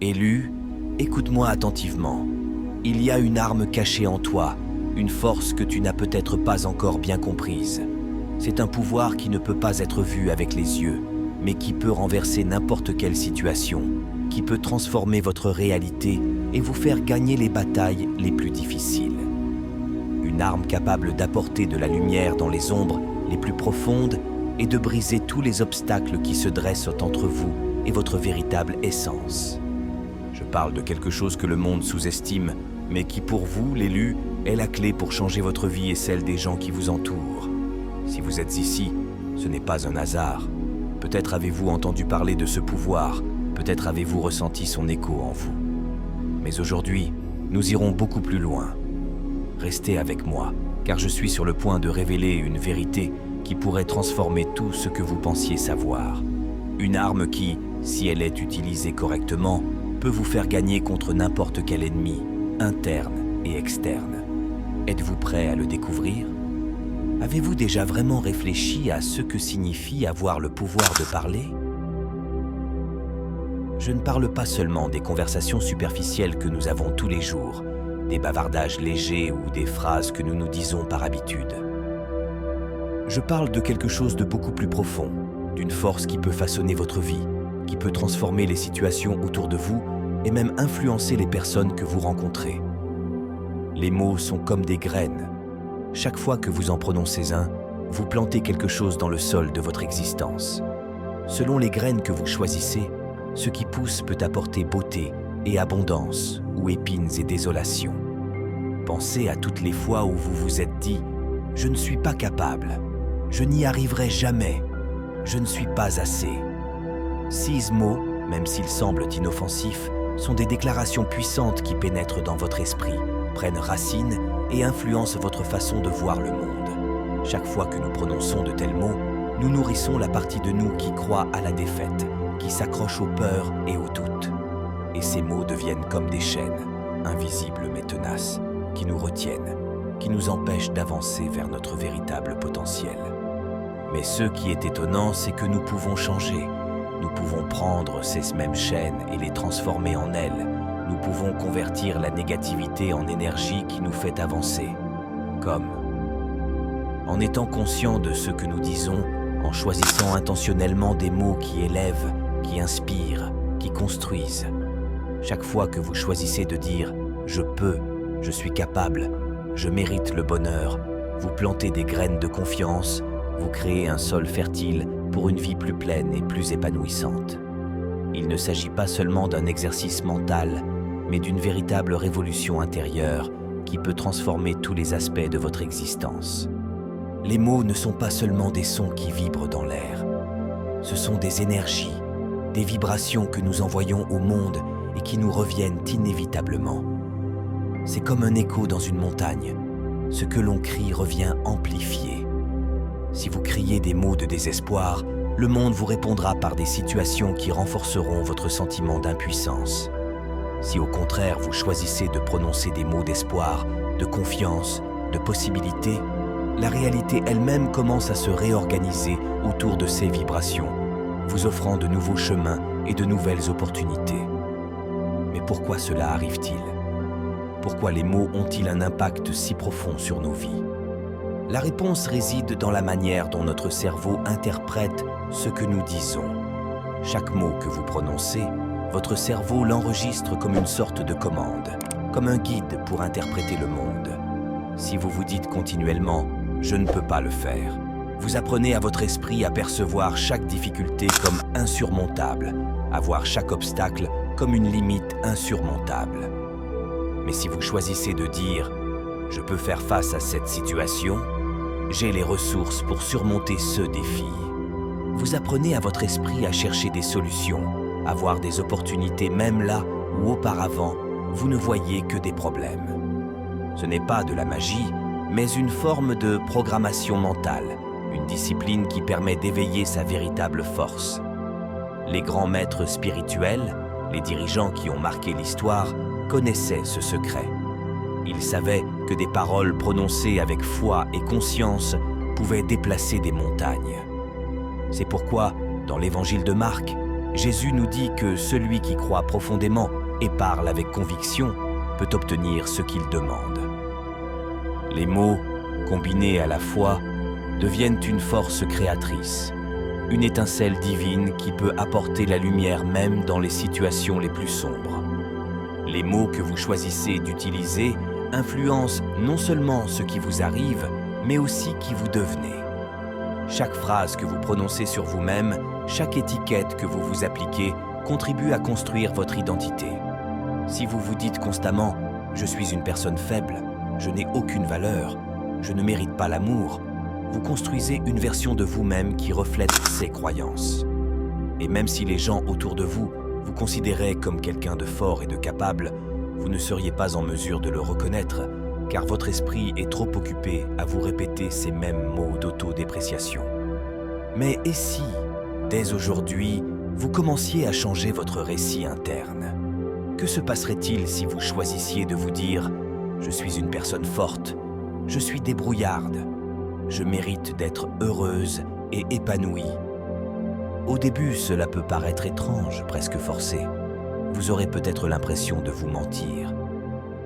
Élu, écoute-moi attentivement. Il y a une arme cachée en toi, une force que tu n'as peut-être pas encore bien comprise. C'est un pouvoir qui ne peut pas être vu avec les yeux, mais qui peut renverser n'importe quelle situation, qui peut transformer votre réalité et vous faire gagner les batailles les plus difficiles. Une arme capable d'apporter de la lumière dans les ombres les plus profondes et de briser tous les obstacles qui se dressent entre vous et votre véritable essence. Je parle de quelque chose que le monde sous-estime, mais qui pour vous, l'élu, est la clé pour changer votre vie et celle des gens qui vous entourent. Si vous êtes ici, ce n'est pas un hasard. Peut-être avez-vous entendu parler de ce pouvoir, peut-être avez-vous ressenti son écho en vous. Mais aujourd'hui, nous irons beaucoup plus loin. Restez avec moi, car je suis sur le point de révéler une vérité qui pourrait transformer tout ce que vous pensiez savoir. Une arme qui, si elle est utilisée correctement, peut vous faire gagner contre n'importe quel ennemi, interne et externe. Êtes-vous prêt à le découvrir? Avez-vous déjà vraiment réfléchi à ce que signifie avoir le pouvoir de parler? Je ne parle pas seulement des conversations superficielles que nous avons tous les jours, des bavardages légers ou des phrases que nous nous disons par habitude. Je parle de quelque chose de beaucoup plus profond, d'une force qui peut façonner votre vie, qui peut transformer les situations autour de vous et même influencer les personnes que vous rencontrez. Les mots sont comme des graines. Chaque fois que vous en prononcez un, vous plantez quelque chose dans le sol de votre existence. Selon les graines que vous choisissez, ce qui pousse peut apporter beauté et abondance ou épines et désolation. Pensez à toutes les fois où vous vous êtes dit « Je ne suis pas capable, je n'y arriverai jamais, je ne suis pas assez ». 6 mots, même s'ils semblent inoffensifs, sont des déclarations puissantes qui pénètrent dans votre esprit, prennent racine et influencent votre façon de voir le monde. Chaque fois que nous prononçons de tels mots, nous nourrissons la partie de nous qui croit à la défaite, qui s'accroche aux peurs et aux doutes. Et ces mots deviennent comme des chaînes, invisibles mais tenaces, qui nous retiennent, qui nous empêchent d'avancer vers notre véritable potentiel. Mais ce qui est étonnant, c'est que nous pouvons changer. Nous pouvons prendre ces mêmes chaînes et les transformer en elles. Nous pouvons convertir la négativité en énergie qui nous fait avancer. Comme en étant conscient de ce que nous disons, en choisissant intentionnellement des mots qui élèvent, qui inspirent, qui construisent. Chaque fois que vous choisissez de dire « je peux »,« je suis capable »,« je mérite le bonheur », vous plantez des graines de confiance, vous créez un sol fertile pour une vie plus pleine et plus épanouissante. Il ne s'agit pas seulement d'un exercice mental, mais d'une véritable révolution intérieure qui peut transformer tous les aspects de votre existence. Les mots ne sont pas seulement des sons qui vibrent dans l'air. Ce sont des énergies, des vibrations que nous envoyons au monde et qui nous reviennent inévitablement. C'est comme un écho dans une montagne. Ce que l'on crie revient amplifié. Si vous criez des mots de désespoir, le monde vous répondra par des situations qui renforceront votre sentiment d'impuissance. Si au contraire vous choisissez de prononcer des mots d'espoir, de confiance, de possibilité, la réalité elle-même commence à se réorganiser autour de ces vibrations, vous offrant de nouveaux chemins et de nouvelles opportunités. Mais pourquoi cela arrive-t-il? Pourquoi les mots ont-ils un impact si profond sur nos vies? La réponse réside dans la manière dont notre cerveau interprète ce que nous disons. Chaque mot que vous prononcez, votre cerveau l'enregistre comme une sorte de commande, comme un guide pour interpréter le monde. Si vous vous dites continuellement « je ne peux pas le faire », vous apprenez à votre esprit à percevoir chaque difficulté comme insurmontable, à voir chaque obstacle comme une limite insurmontable. Mais si vous choisissez de dire « je peux faire face à cette situation », j'ai les ressources pour surmonter ce défi. Vous apprenez à votre esprit à chercher des solutions, à voir des opportunités même là où auparavant, vous ne voyiez que des problèmes. Ce n'est pas de la magie, mais une forme de programmation mentale, une discipline qui permet d'éveiller sa véritable force. Les grands maîtres spirituels, les dirigeants qui ont marqué l'histoire, connaissaient ce secret. Ils savaient que des paroles prononcées avec foi et conscience pouvaient déplacer des montagnes. C'est pourquoi, dans l'évangile de Marc, Jésus nous dit que celui qui croit profondément et parle avec conviction peut obtenir ce qu'il demande. Les mots, combinés à la foi, deviennent une force créatrice, une étincelle divine qui peut apporter la lumière même dans les situations les plus sombres. Les mots que vous choisissez d'utiliser influencent non seulement ce qui vous arrive, mais aussi qui vous devenez. Chaque phrase que vous prononcez sur vous-même, chaque étiquette que vous vous appliquez contribue à construire votre identité. Si vous vous dites constamment « je suis une personne faible, je n'ai aucune valeur, je ne mérite pas l'amour », vous construisez une version de vous-même qui reflète ces croyances. Et même si les gens autour de vous vous considéraient comme quelqu'un de fort et de capable, vous ne seriez pas en mesure de le reconnaître, car votre esprit est trop occupé à vous répéter ces mêmes mots d'autodépréciation. Mais et si, dès aujourd'hui, vous commenciez à changer votre récit interne? Que se passerait-il si vous choisissiez de vous dire « Je suis une personne forte, je suis débrouillarde, je mérite d'être heureuse et épanouie ». Au début, cela peut paraître étrange, presque forcé. Vous aurez peut-être l'impression de vous mentir.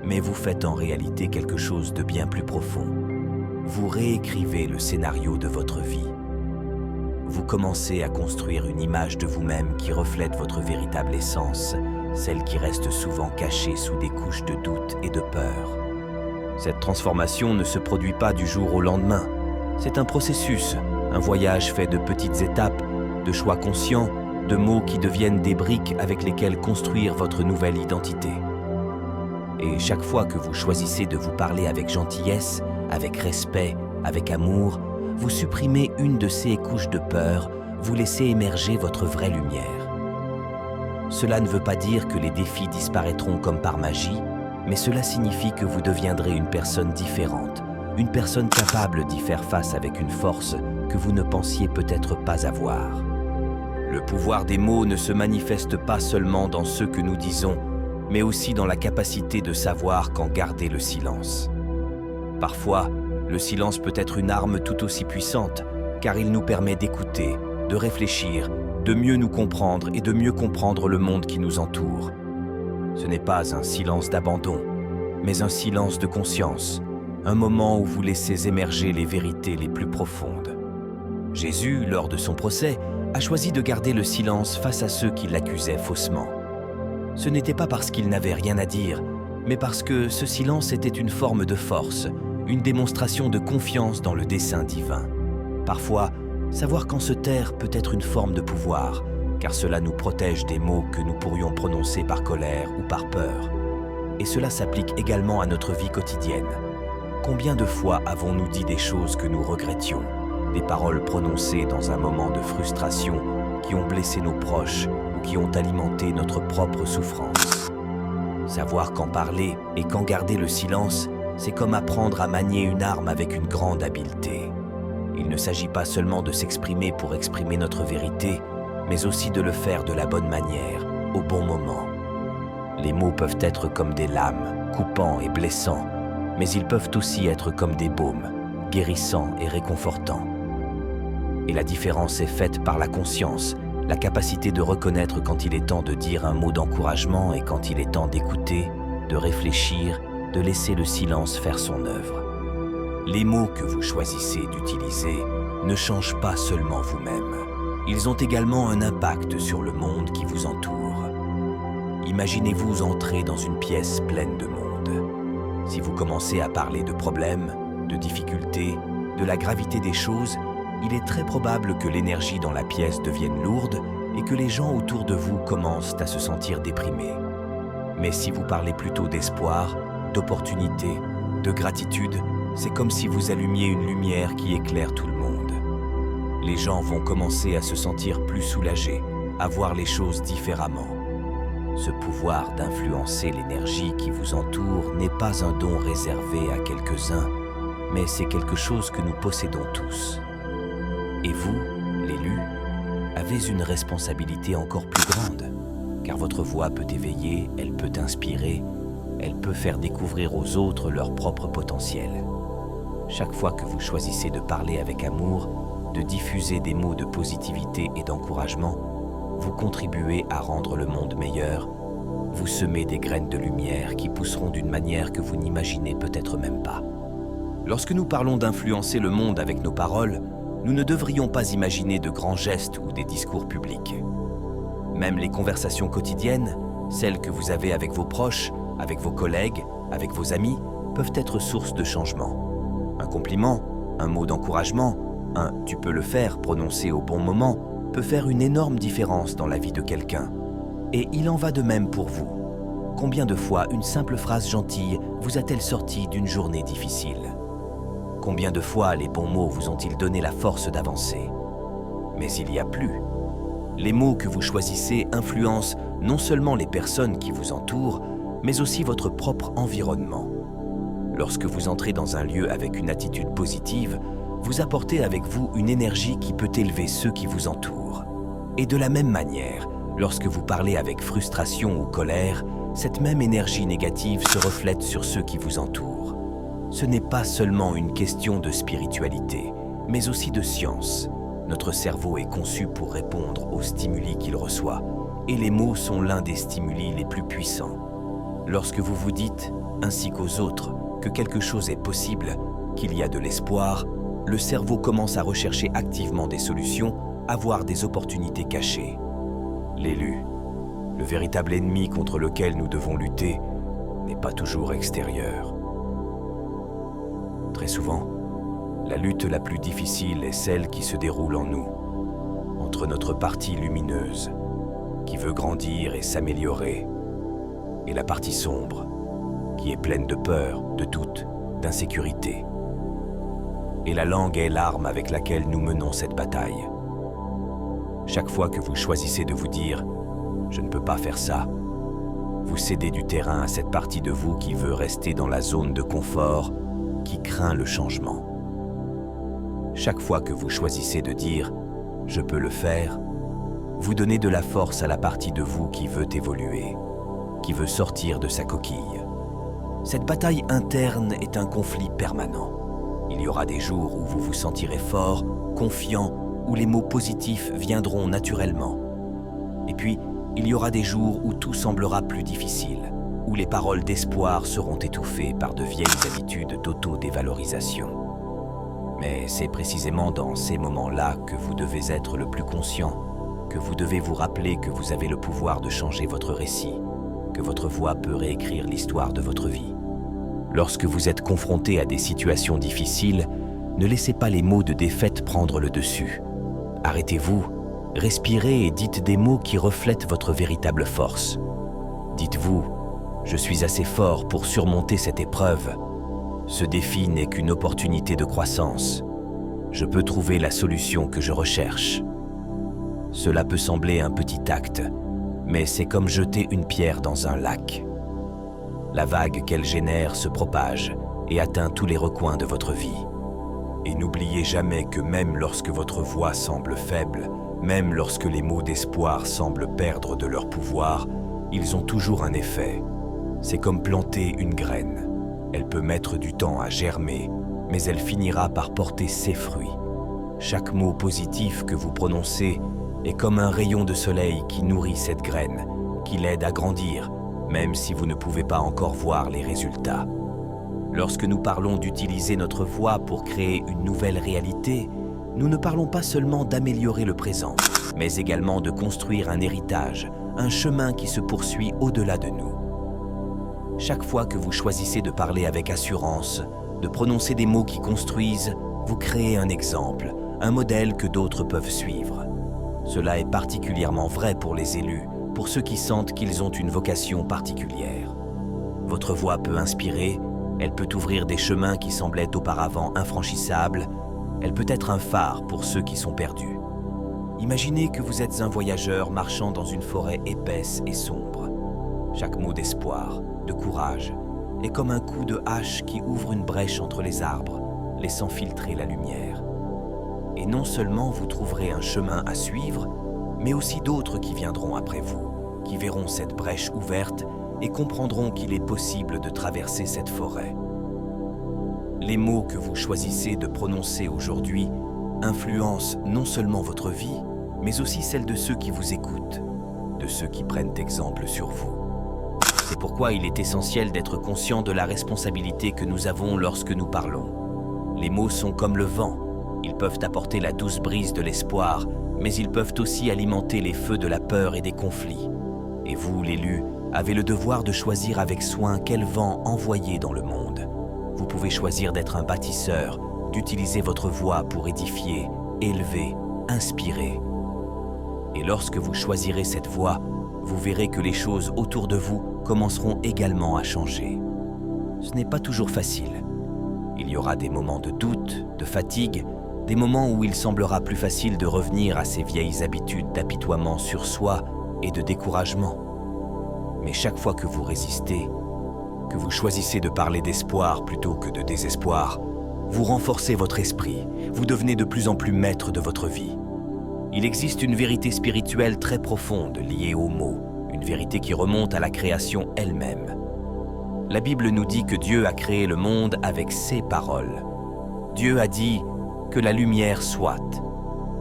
Mais vous faites en réalité quelque chose de bien plus profond. Vous réécrivez le scénario de votre vie. Vous commencez à construire une image de vous-même qui reflète votre véritable essence, celle qui reste souvent cachée sous des couches de doute et de peur. Cette transformation ne se produit pas du jour au lendemain. C'est un processus, un voyage fait de petites étapes, de choix conscients, de mots qui deviennent des briques avec lesquelles construire votre nouvelle identité. Et chaque fois que vous choisissez de vous parler avec gentillesse, avec respect, avec amour, vous supprimez une de ces couches de peur, vous laissez émerger votre vraie lumière. Cela ne veut pas dire que les défis disparaîtront comme par magie, mais cela signifie que vous deviendrez une personne différente, une personne capable d'y faire face avec une force que vous ne pensiez peut-être pas avoir. Le pouvoir des mots ne se manifeste pas seulement dans ce que nous disons, mais aussi dans la capacité de savoir quand garder le silence. Parfois, le silence peut être une arme tout aussi puissante, car il nous permet d'écouter, de réfléchir, de mieux nous comprendre et de mieux comprendre le monde qui nous entoure. Ce n'est pas un silence d'abandon, mais un silence de conscience, un moment où vous laissez émerger les vérités les plus profondes. Jésus, lors de son procès, a choisi de garder le silence face à ceux qui l'accusaient faussement. Ce n'était pas parce qu'il n'avait rien à dire, mais parce que ce silence était une forme de force, une démonstration de confiance dans le dessein divin. Parfois, savoir quand se taire peut être une forme de pouvoir, car cela nous protège des mots que nous pourrions prononcer par colère ou par peur. Et cela s'applique également à notre vie quotidienne. Combien de fois avons-nous dit des choses que nous regrettions, des paroles prononcées dans un moment de frustration qui ont blessé nos proches ou qui ont alimenté notre propre souffrance? Savoir quand parler et quand garder le silence, c'est comme apprendre à manier une arme avec une grande habileté. Il ne s'agit pas seulement de s'exprimer pour exprimer notre vérité, mais aussi de le faire de la bonne manière, au bon moment. Les mots peuvent être comme des lames, coupants et blessants, mais ils peuvent aussi être comme des baumes, guérissants et réconfortants. Et la différence est faite par la conscience, la capacité de reconnaître quand il est temps de dire un mot d'encouragement et quand il est temps d'écouter, de réfléchir, de laisser le silence faire son œuvre. Les mots que vous choisissez d'utiliser ne changent pas seulement vous-même. Ils ont également un impact sur le monde qui vous entoure. Imaginez-vous entrer dans une pièce pleine de monde. Si vous commencez à parler de problèmes, de difficultés, de la gravité des choses, il est très probable que l'énergie dans la pièce devienne lourde et que les gens autour de vous commencent à se sentir déprimés. Mais si vous parlez plutôt d'espoir, d'opportunité, de gratitude, c'est comme si vous allumiez une lumière qui éclaire tout le monde. Les gens vont commencer à se sentir plus soulagés, à voir les choses différemment. Ce pouvoir d'influencer l'énergie qui vous entoure n'est pas un don réservé à quelques-uns, mais c'est quelque chose que nous possédons tous. Et vous, l'élu, avez une responsabilité encore plus grande, car votre voix peut éveiller, elle peut inspirer, elle peut faire découvrir aux autres leur propre potentiel. Chaque fois que vous choisissez de parler avec amour, de diffuser des mots de positivité et d'encouragement, vous contribuez à rendre le monde meilleur, vous semez des graines de lumière qui pousseront d'une manière que vous n'imaginez peut-être même pas. Lorsque nous parlons d'influencer le monde avec nos paroles, nous ne devrions pas imaginer de grands gestes ou des discours publics. Même les conversations quotidiennes, celles que vous avez avec vos proches, avec vos collègues, avec vos amis, peuvent être source de changement. Un compliment, un mot d'encouragement, un « tu peux le faire » prononcé au bon moment peut faire une énorme différence dans la vie de quelqu'un. Et il en va de même pour vous. Combien de fois une simple phrase gentille vous a-t-elle sorti d'une journée difficile? Combien de fois les bons mots vous ont-ils donné la force d'avancer? Mais il y a plus. Les mots que vous choisissez influencent non seulement les personnes qui vous entourent, mais aussi votre propre environnement. Lorsque vous entrez dans un lieu avec une attitude positive, vous apportez avec vous une énergie qui peut élever ceux qui vous entourent. Et de la même manière, lorsque vous parlez avec frustration ou colère, cette même énergie négative se reflète sur ceux qui vous entourent. Ce n'est pas seulement une question de spiritualité, mais aussi de science. Notre cerveau est conçu pour répondre aux stimuli qu'il reçoit, et les mots sont l'un des stimuli les plus puissants. Lorsque vous vous dites, ainsi qu'aux autres, que quelque chose est possible, qu'il y a de l'espoir, le cerveau commence à rechercher activement des solutions, à voir des opportunités cachées. L'élu, le véritable ennemi contre lequel nous devons lutter, n'est pas toujours extérieur. Très souvent, la lutte la plus difficile est celle qui se déroule en nous, entre notre partie lumineuse, qui veut grandir et s'améliorer, et la partie sombre, qui est pleine de peur, de doute, d'insécurité. Et la langue est l'arme avec laquelle nous menons cette bataille. Chaque fois que vous choisissez de vous dire « je ne peux pas faire ça », vous cédez du terrain à cette partie de vous qui veut rester dans la zone de confort, qui craint le changement. Chaque fois que vous choisissez de dire « je peux le faire », vous donnez de la force à la partie de vous qui veut évoluer, qui veut sortir de sa coquille. Cette bataille interne est un conflit permanent. Il y aura des jours où vous vous sentirez fort, confiant, où les mots positifs viendront naturellement. Et puis, il y aura des jours où tout semblera plus difficile, où les paroles d'espoir seront étouffées par de vieilles habitudes d'auto-dévalorisation. Mais c'est précisément dans ces moments-là que vous devez être le plus conscient, que vous devez vous rappeler que vous avez le pouvoir de changer votre récit, que votre voix peut réécrire l'histoire de votre vie. Lorsque vous êtes confronté à des situations difficiles, ne laissez pas les mots de défaite prendre le dessus. Arrêtez-vous, respirez et dites des mots qui reflètent votre véritable force. Dites-vous, je suis assez fort pour surmonter cette épreuve. Ce défi n'est qu'une opportunité de croissance. Je peux trouver la solution que je recherche. Cela peut sembler un petit acte, mais c'est comme jeter une pierre dans un lac. La vague qu'elle génère se propage et atteint tous les recoins de votre vie. Et n'oubliez jamais que même lorsque votre voix semble faible, même lorsque les mots d'espoir semblent perdre de leur pouvoir, ils ont toujours un effet. C'est comme planter une graine. Elle peut mettre du temps à germer, mais elle finira par porter ses fruits. Chaque mot positif que vous prononcez est comme un rayon de soleil qui nourrit cette graine, qui l'aide à grandir, même si vous ne pouvez pas encore voir les résultats. Lorsque nous parlons d'utiliser notre voix pour créer une nouvelle réalité, nous ne parlons pas seulement d'améliorer le présent, mais également de construire un héritage, un chemin qui se poursuit au-delà de nous. Chaque fois que vous choisissez de parler avec assurance, de prononcer des mots qui construisent, vous créez un exemple, un modèle que d'autres peuvent suivre. Cela est particulièrement vrai pour les élus, pour ceux qui sentent qu'ils ont une vocation particulière. Votre voix peut inspirer, elle peut ouvrir des chemins qui semblaient auparavant infranchissables, elle peut être un phare pour ceux qui sont perdus. Imaginez que vous êtes un voyageur marchant dans une forêt épaisse et sombre. Chaque mot d'espoir, de courage, est comme un coup de hache qui ouvre une brèche entre les arbres, laissant filtrer la lumière. Et non seulement vous trouverez un chemin à suivre, mais aussi d'autres qui viendront après vous, qui verront cette brèche ouverte et comprendront qu'il est possible de traverser cette forêt. Les mots que vous choisissez de prononcer aujourd'hui influencent non seulement votre vie, mais aussi celle de ceux qui vous écoutent, de ceux qui prennent exemple sur vous. C'est pourquoi il est essentiel d'être conscient de la responsabilité que nous avons lorsque nous parlons. Les mots sont comme le vent. Ils peuvent apporter la douce brise de l'espoir, mais ils peuvent aussi alimenter les feux de la peur et des conflits. Et vous, l'élu, avez le devoir de choisir avec soin quel vent envoyer dans le monde. Vous pouvez choisir d'être un bâtisseur, d'utiliser votre voix pour édifier, élever, inspirer. Et lorsque vous choisirez cette voie, vous verrez que les choses autour de vous commenceront également à changer. Ce n'est pas toujours facile. Il y aura des moments de doute, de fatigue, des moments où il semblera plus facile de revenir à ces vieilles habitudes d'apitoiement sur soi et de découragement. Mais chaque fois que vous résistez, que vous choisissez de parler d'espoir plutôt que de désespoir, vous renforcez votre esprit, vous devenez de plus en plus maître de votre vie. Il existe une vérité spirituelle très profonde liée aux mots, une vérité qui remonte à la création elle-même. La Bible nous dit que Dieu a créé le monde avec ses paroles. Dieu a dit que la lumière soit,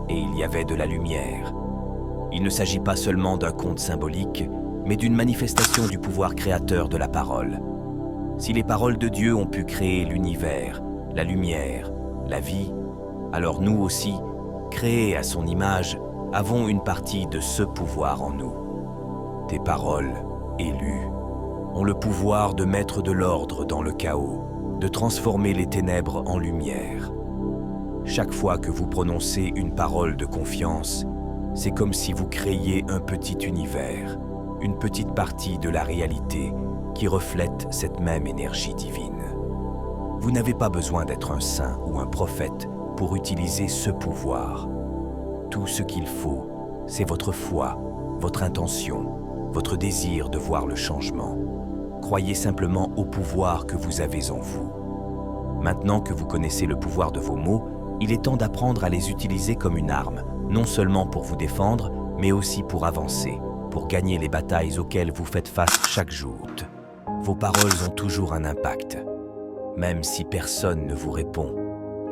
et il y avait de la lumière. Il ne s'agit pas seulement d'un conte symbolique, mais d'une manifestation du pouvoir créateur de la parole. Si les paroles de Dieu ont pu créer l'univers, la lumière, la vie, alors nous aussi, créés à son image, avons une partie de ce pouvoir en nous. Tes paroles, élues, ont le pouvoir de mettre de l'ordre dans le chaos, de transformer les ténèbres en lumière. Chaque fois que vous prononcez une parole de confiance, c'est comme si vous créiez un petit univers, une petite partie de la réalité qui reflète cette même énergie divine. Vous n'avez pas besoin d'être un saint ou un prophète pour utiliser ce pouvoir. Tout ce qu'il faut, c'est votre foi, votre intention, votre désir de voir le changement. Croyez simplement au pouvoir que vous avez en vous. Maintenant que vous connaissez le pouvoir de vos mots, il est temps d'apprendre à les utiliser comme une arme, non seulement pour vous défendre, mais aussi pour avancer, pour gagner les batailles auxquelles vous faites face chaque jour. Vos paroles ont toujours un impact. Même si personne ne vous répond,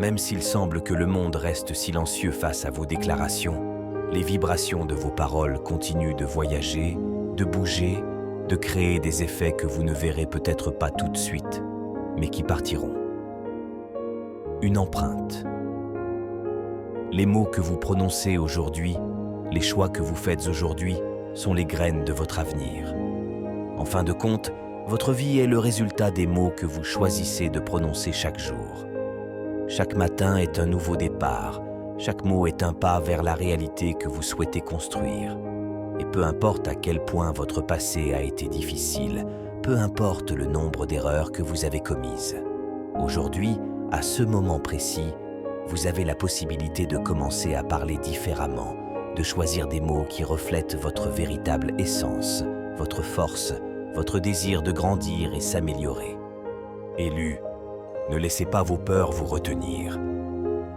même s'il semble que le monde reste silencieux face à vos déclarations, les vibrations de vos paroles continuent de voyager, de bouger, de créer des effets que vous ne verrez peut-être pas tout de suite, mais qui partiront. Une empreinte. Les mots que vous prononcez aujourd'hui, les choix que vous faites aujourd'hui, sont les graines de votre avenir. En fin de compte, votre vie est le résultat des mots que vous choisissez de prononcer chaque jour. Chaque matin est un nouveau départ, chaque mot est un pas vers la réalité que vous souhaitez construire. Et peu importe à quel point votre passé a été difficile, peu importe le nombre d'erreurs que vous avez commises. Aujourd'hui, à ce moment précis, vous avez la possibilité de commencer à parler différemment, de choisir des mots qui reflètent votre véritable essence, votre force, votre désir de grandir et s'améliorer. Élu, ne laissez pas vos peurs vous retenir.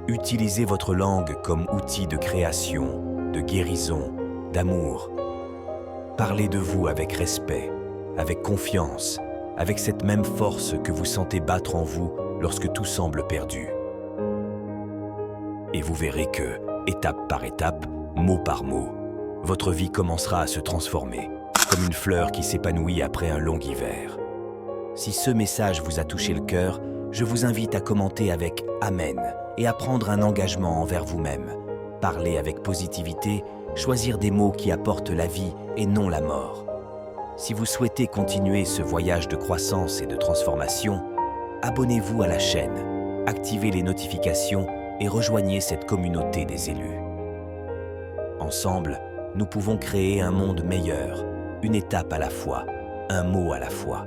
Utilisez votre langue comme outil de création, de guérison, d'amour. Parlez de vous avec respect, avec confiance, avec cette même force que vous sentez battre en vous lorsque tout semble perdu. Et vous verrez que, étape par étape, mot par mot, votre vie commencera à se transformer, comme une fleur qui s'épanouit après un long hiver. Si ce message vous a touché le cœur, je vous invite à commenter avec « Amen » et à prendre un engagement envers vous-même. Parler avec positivité, choisir des mots qui apportent la vie et non la mort. Si vous souhaitez continuer ce voyage de croissance et de transformation, abonnez-vous à la chaîne, activez les notifications et rejoignez cette communauté des élus. Ensemble, nous pouvons créer un monde meilleur, une étape à la fois, un mot à la fois.